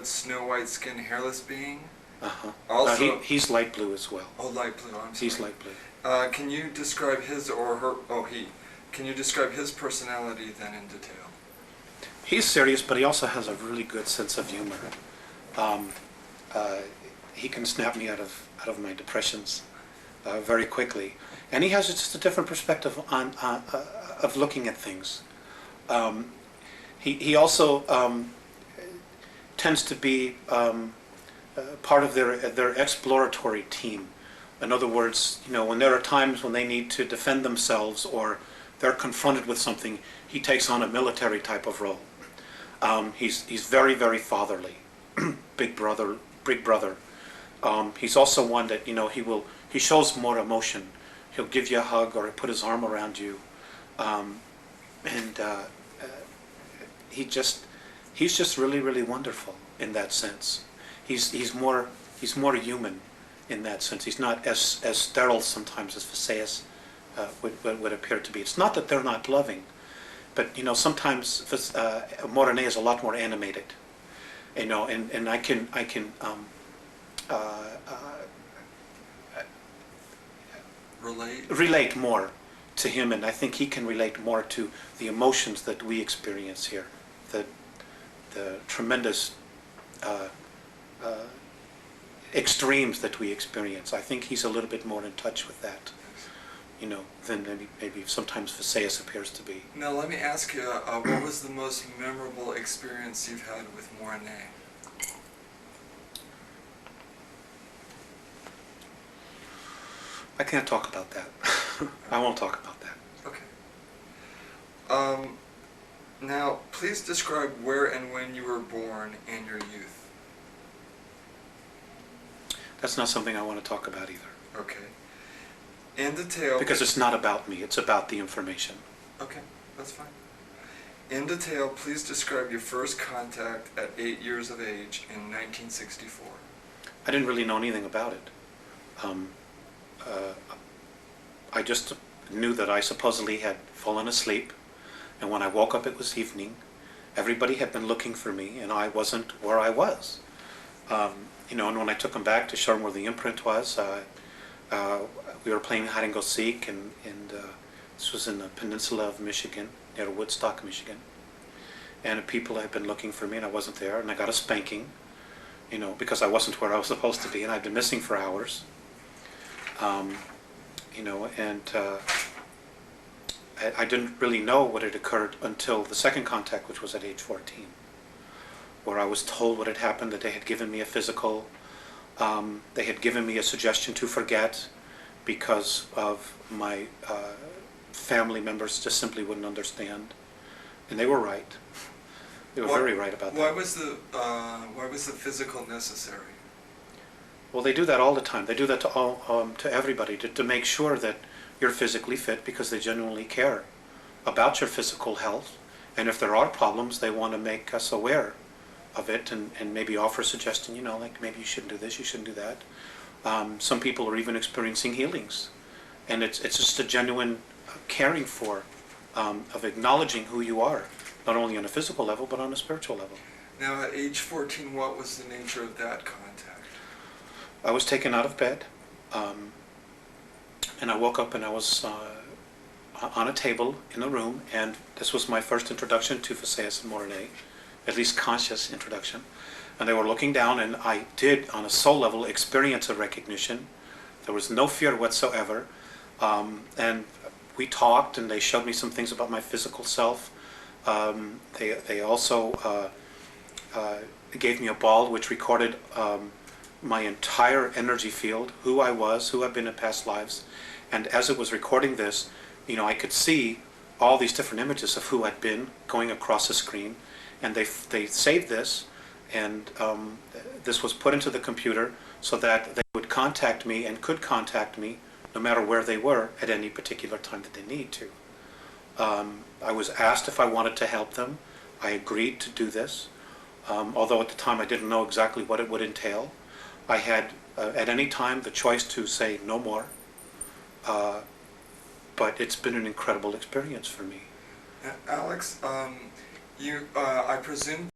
Snow White skin, hairless being. Uh-huh. Also, he's light blue as well. Oh, light blue. I'm sorry. He's light blue. Can you describe his or her? Oh, he. Can you describe his personality then in detail? He's serious, but he also has a really good sense of humor. He can snap me out of my depressions very quickly, and he has just a different perspective on of looking at things. He also tends to be part of their exploratory team. In other words, when there are times when they need to defend themselves or they're confronted with something, he takes on a military type of role. He's very, very fatherly, big brother. He's also one that he shows more emotion. He'll give you a hug or put his arm around you, and he's just really, really wonderful in that sense. He's more human in that sense. He's not as sterile sometimes as Visayas would appear to be. It's not that they're not loving, but sometimes Morane is a lot more animated, and I can relate more to him, and I think he can relate more to the emotions that we experience here, the tremendous extremes that we experience. I think he's a little bit more in touch with that, than maybe sometimes Visayas appears to be. Now let me ask you, what was the most memorable experience you've had with Morane? I can't talk about that. I won't talk about that. Okay. Now, please describe where and when you were born and your youth. That's not something I want to talk about either. Okay. In detail... Because it's not about me, it's about the information. Okay, that's fine. In detail, please describe your first contact at 8 years of age in 1964. I didn't really know anything about it. I just knew that I supposedly had fallen asleep, and when I woke up it was evening. Everybody had been looking for me, and I wasn't where I was. And when I took them back to show them where the imprint was, we were playing hide and go seek, and this was in the peninsula of Michigan, near Woodstock, Michigan. And people had been looking for me, and I wasn't there, and I got a spanking, because I wasn't where I was supposed to be, and I'd been missing for hours. I didn't really know what had occurred until the second contact, which was at age 14, where I was told what had happened, that they had given me a physical, they had given me a suggestion to forget because of my family members just simply wouldn't understand. And they were right. They were very right about that. Why was the physical necessary? Well, they do that all the time. They do that to everybody, to make sure that you're physically fit, because they genuinely care about your physical health. And if there are problems, they want to make us aware of it and maybe offer a suggestion, like maybe you shouldn't do this, you shouldn't do that. Some people are even experiencing healings. And it's just a genuine caring for, of acknowledging who you are, not only on a physical level, but on a spiritual level. Now, at age 14, what was the nature of that contact? I was taken out of bed, and I woke up and I was on a table in a room, and this was my first introduction to Visayas and Morane, at least conscious introduction. And they were looking down, and I did, on a soul level, experience a recognition. There was no fear whatsoever, and we talked, and they showed me some things about my physical self. They also gave me a ball which recorded my entire energy field, who I was, who I've been in past lives. And as it was recording this, I could see all these different images of who I'd been going across the screen. And they saved this, and this was put into the computer so that they would contact me and could contact me no matter where they were at any particular time that they need to. I was asked if I wanted to help them. I agreed to do this, although at the time I didn't know exactly what it would entail. I had at any time the choice to say no more, but it's been an incredible experience for me. Alex, I presume